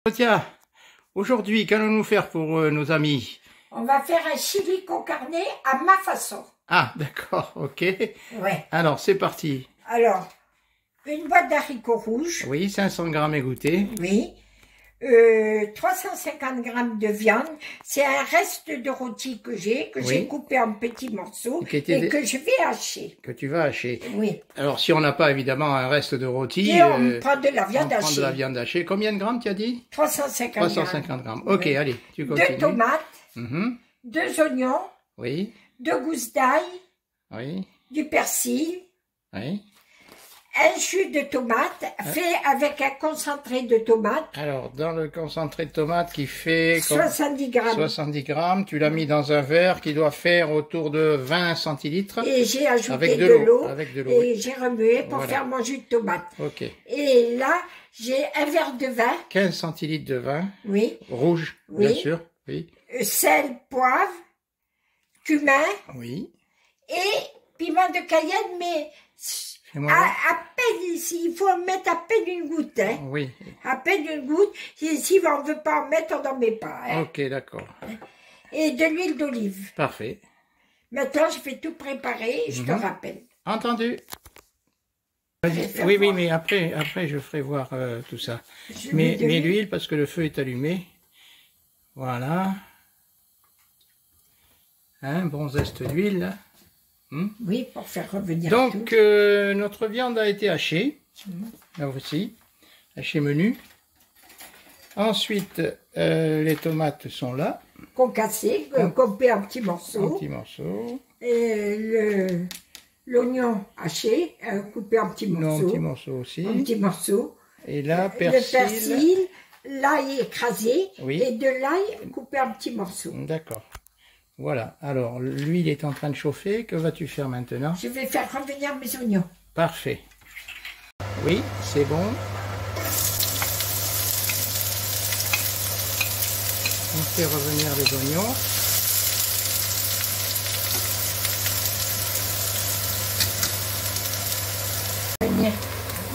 Tiens, aujourd'hui, qu'allons-nous faire pour nos amis? On va faire un chili con carne à ma façon. Ah, d'accord, ok. Ouais. Alors, c'est parti. Alors, une boîte d'haricots rouges. Oui, 500 grammes égouttés. Oui. 350 grammes de viande. C'est un reste de rôti que j'ai coupé en petits morceaux et que je vais hacher. Que tu vas hacher. Oui. Alors, si on n'a pas évidemment un reste de rôti, et on prend de la viande hachée. On prend de la viande hachée. Combien de grammes tu as dit? 350 grammes. Ok, oui. Allez, tu continues. 2 tomates, 2 oignons, oui. 2 gousses d'ail, oui. du persil, oui. un jus de tomate fait avec un concentré de tomate. Alors, dans le concentré de tomate qui fait 70 grammes. 70 grammes, tu l'as mis dans un verre qui doit faire autour de 20 centilitres. Et j'ai ajouté de l'eau. Avec de l'eau. Et j'ai remué pour faire mon jus de tomate. Ok. Et là, j'ai un verre de vin. 15 centilitres de vin. Oui. Rouge, oui. bien sûr. Oui. Sel, poivre, cumin. Oui. Et piment de Cayenne, mais à peine ici, il faut en mettre à peine une goutte. Hein. Oui. À peine une goutte. Si on ne veut pas en mettre, on n'en met pas. Hein. Ok, d'accord. Et de l'huile d'olive. Parfait. Maintenant, je vais tout préparer et je te rappelle. Entendu. Oui, oui, mais après je ferai voir tout ça. Mais l'huile, parce que le feu est allumé. Voilà. Un bon zeste d'huile. Oui, pour faire revenir donc, notre viande a été hachée. Là aussi. Hachée menu. Ensuite, les tomates sont là. Concassées, coupées en petits morceaux. En petits morceaux. Et l'oignon haché, coupé en petits morceaux. Non, en petits morceaux aussi. En petits morceaux. Et là, persil. Le persil, l'ail écrasé. Oui. Et de l'ail coupé en petits morceaux. D'accord. Voilà. Alors, l'huile est en train de chauffer. Que vas-tu faire maintenant? Je vais faire revenir mes oignons. Parfait. Oui, c'est bon. On fait revenir les oignons.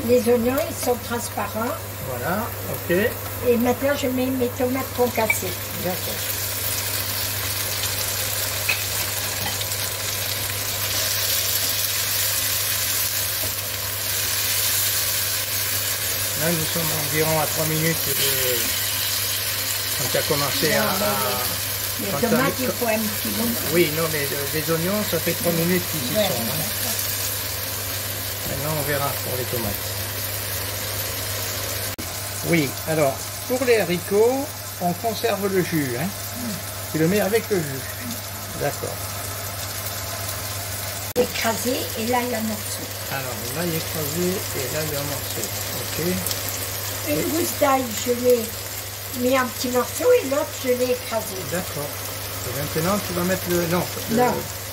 Les oignons, ils sont transparents. Voilà, ok. Et maintenant, je mets mes tomates concassées. D'accord. Là, nous sommes environ à 3 minutes de... quand tu as commencé Les tomates, il faut un petit moment. Oui, non, mais les oignons, ça fait 3 minutes qu'ils y sont. Hein. Maintenant, on verra pour les tomates. Oui, alors, pour les haricots, on conserve le jus. Hein. Tu le mets avec le jus. D'accord. Écrasé, et là, il y a un morceau. Alors, là, il est écrasé, et là, il y a un morceau. Ok. Une gousse d'ail, je l'ai mis en petits morceaux, et l'autre, je l'ai écrasé. D'accord. Et maintenant, tu vas mettre le... Non,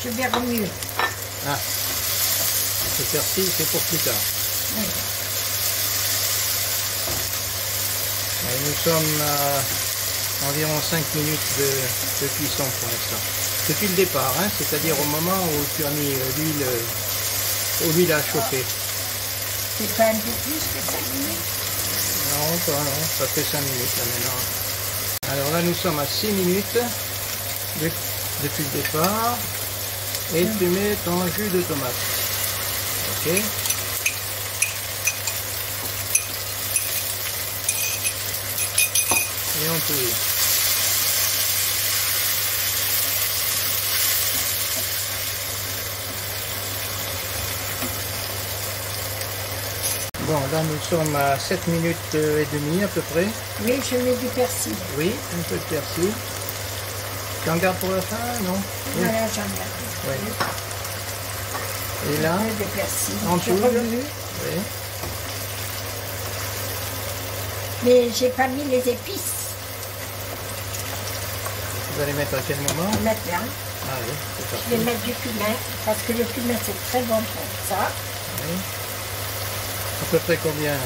je vais remuer. Ah. Le persil, c'est pour plus tard. Oui. Et nous sommes à environ 5 minutes de cuisson pour l'instant. Depuis le départ, hein, c'est-à-dire au moment où tu as mis l'huile à chauffer. C'est pas un peu plus que 5 minutes? Non, ça fait 5 minutes là maintenant. Alors là, nous sommes à 6 minutes depuis le départ. Et tu mets ton jus de tomate. Ok. Et on touille. Bon, là nous sommes à 7 minutes et demie à peu près. Oui, je mets du persil. Oui, un peu de persil. Tu en gardes pour la fin, non? Oui. Voilà, j'en garde. Oui. Et là, un peu de persil. En touille. Oui. Mais j'ai pas mis les épices. Tu vas les mettre à quel moment? Mettre là. Ah oui, c'est parti. Je vais mettre du cumin, parce que le cumin c'est très bon pour ça. Oui. À peu près combien?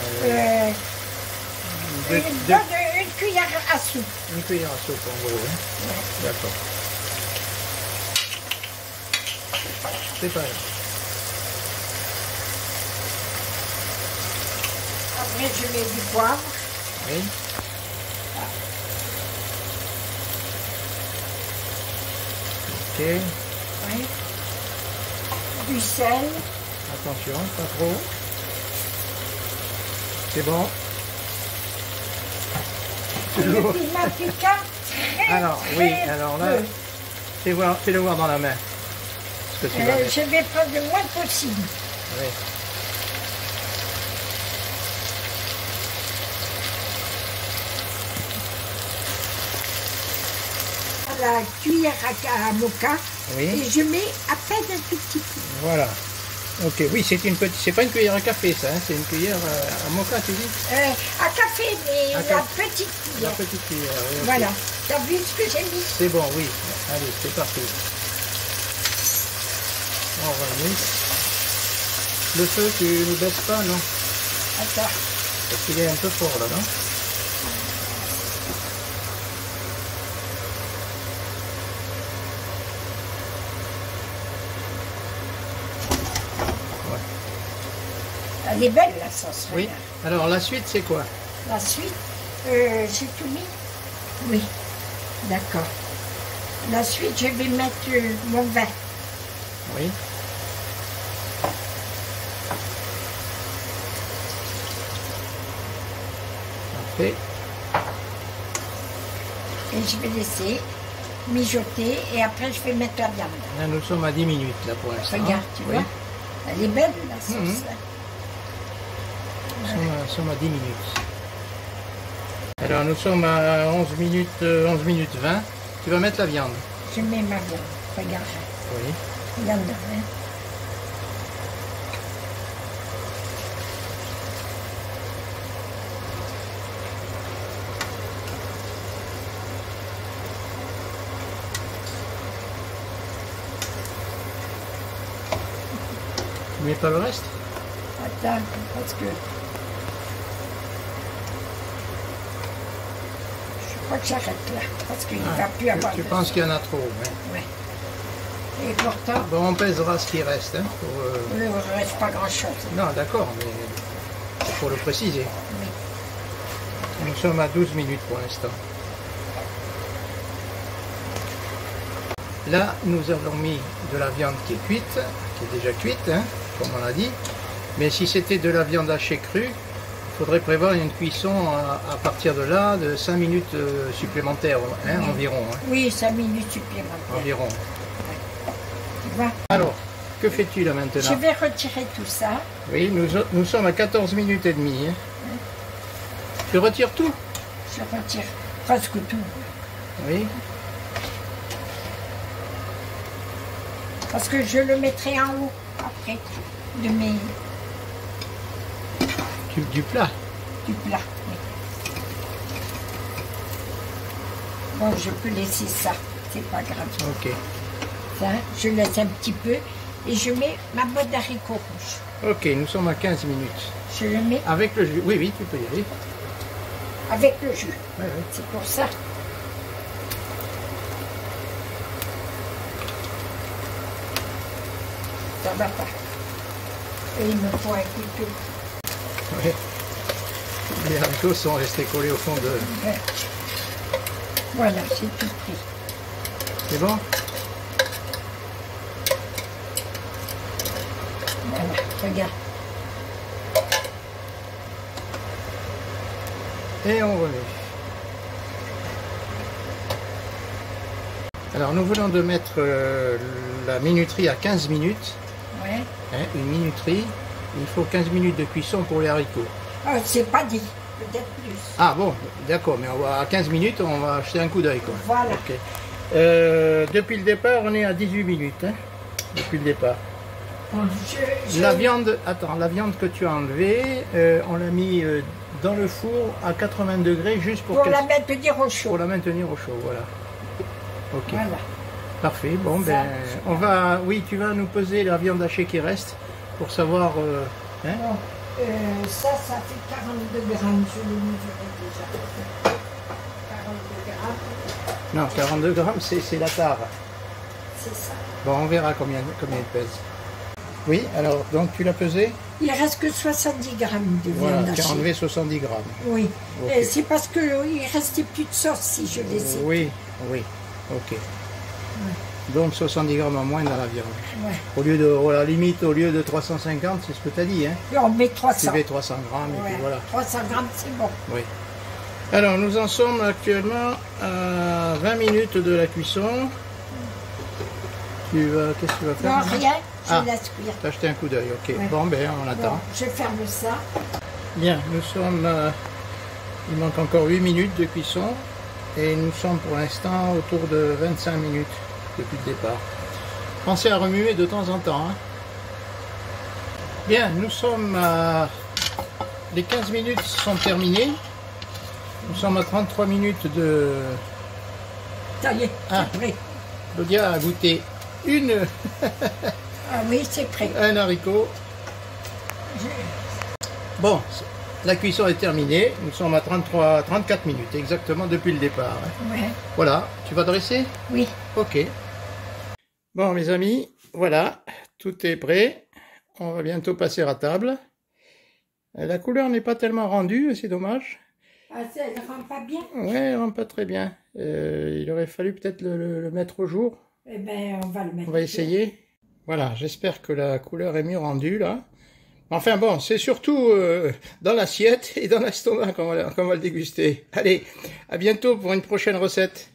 Une cuillère à soupe. Une cuillère à soupe en gros, hein? Ouais. D'accord. C'est pas grave. Après, je mets du poivre. Oui. Ok. Oui. Du sel. Attention, pas trop. C'est bon. Le piment piquant. Alors, oui, alors là, fais-le voir dans la main. Ce que tu vas mettre. Je vais prendre le moins possible. Oui. La cuillère à moka, Oui. Et je mets à peine un tout petit peu. Voilà. Ok, oui, c'est pas une cuillère à café, ça, hein, c'est une cuillère à moka, tu dis? À café, mais la petite cuillère. La petite cuillère, oui. Okay. Voilà. T'as vu ce que j'ai mis? C'est bon, oui. Allez, c'est parti. On remet. Le feu, tu ne baisses pas, non? Attends. Parce qu'il est un peu fort, là, non? Elle est belle la sauce. Oui. Regarde. Alors la suite c'est quoi? La suite, j'ai tout mis. Oui. D'accord. La suite, je vais mettre mon vin. Oui. Parfait. Et je vais laisser mijoter et après je vais mettre la viande. Là nous sommes à 10 minutes là pour l'instant. Regarde, tu vois. Elle est belle la sauce. Nous sommes à 10 minutes. Alors nous sommes à 11 minutes 20. Tu vas mettre la viande. Je mets ma viande. Regarde. Oui. Viande, hein. Tu mets pas le reste? Attends, parce que je crois que j'arrête là, parce qu'il ne va plus avoir Tu de penses sang. qu'il y en a trop, oui. Ouais. Et pourtant, Bon, on pèsera ce qui reste. Hein, il ne reste pas grand-chose. Non, d'accord, mais pour le préciser. Oui. Nous sommes à 12 minutes pour l'instant. Là, nous avons mis de la viande qui est cuite, qui est déjà cuite, hein, comme on l'a dit. Mais si c'était de la viande hachée crue, il faudrait prévoir une cuisson à partir de là de 5 minutes supplémentaires, hein, Oui. environ. Hein, Oui, 5 minutes supplémentaires. environ. Tu vois? Alors, que fais-tu là maintenant? Je vais retirer tout ça. Oui, nous sommes à 14 minutes et demie. Hein. Tu retires tout? Je retire presque tout. Oui. Parce que je le mettrai en haut après de mes Du plat. du plat. Oui. Bon, je peux laisser ça, c'est pas grave. Ok. Ça, je laisse un petit peu et je mets ma botte d'haricots rouges. Ok, nous sommes à 15 minutes. Je le mets Avec le jus. Oui, oui, tu peux y aller. avec le jus. Ouais, ouais. C'est pour ça. Ça va pas. Et il me faut un couteau. Ouais. Les haricots sont restés collés au fond de... Ouais. Voilà, c'est tout pris. C'est bon? Voilà, regarde. Et on remet. Alors nous venons de mettre la minuterie à 15 minutes. Ouais. Hein, une minuterie. Il faut 15 minutes de cuisson pour les haricots. Oh, c'est pas dit, peut-être plus. Ah bon, d'accord, mais à 15 minutes, on va acheter un coup d'œil, quoi. Voilà. Ok. Depuis le départ, on est à 18 minutes. Hein, depuis le départ. Bon, La viande, attends, la viande que tu as enlevée, on l'a mis dans le four à 80 degrés juste pour la maintenir au chaud. pour la maintenir au chaud, voilà. Ok. Voilà. Parfait. Bon, Ça, ben, on va, oui, tu vas nous peser la viande hachée qui reste pour savoir. Hein? Bon, ça fait 42 grammes, je l'ai mesuré déjà. 42 grammes, Non, 42 grammes, c'est la tare. c'est ça. Bon, on verra combien il pèse. Oui, alors, donc tu l'as pesé? Il reste que 70 grammes de Voilà, viande tu as hachée. enlevé 70 grammes. Oui, Ok. c'est parce qu'il restait plus de sauce si je laissais. Oui, oui, ok. Donc 70 grammes en moins dans la viande. Ouais. Au lieu de, à la limite, au lieu de 350, c'est ce que tu as dit. Hein. Et on met 300. Tu mets 300 grammes et Ouais. puis voilà. 300 grammes, c'est bon. Oui. Alors nous en sommes actuellement à 20 minutes de la cuisson. Qu'est-ce que tu vas faire? Non, rien, je Ah. laisse cuire. T'as acheté un coup d'œil, ok. Ouais. Bon ben on attend. Bon, je ferme ça. Bien, nous sommes, il manque encore 8 minutes de cuisson et nous sommes pour l'instant autour de 25 minutes depuis le départ. Pensez à remuer de temps en temps. Hein. Bien, nous sommes à... Les 15 minutes sont terminées. Nous sommes à 33 minutes de... Ça y est, Ah. c'est prêt. Claudia a goûté Ah oui, c'est prêt. un haricot. Bon, la cuisson est terminée. Nous sommes à 34 minutes exactement depuis le départ. Hein. Ouais. Voilà, tu vas dresser? Oui. Ok. Bon, mes amis, voilà, tout est prêt. On va bientôt passer à table. La couleur n'est pas tellement rendue, c'est dommage. Ah, ça ne rend pas bien? Ouais, elle rend pas très bien. Il aurait fallu peut-être le mettre au jour. Eh bien, on va le mettre. On va essayer. Voilà, j'espère que la couleur est mieux rendue, là. Enfin bon, c'est surtout dans l'assiette et dans l'estomac qu'on va le déguster. Allez, à bientôt pour une prochaine recette.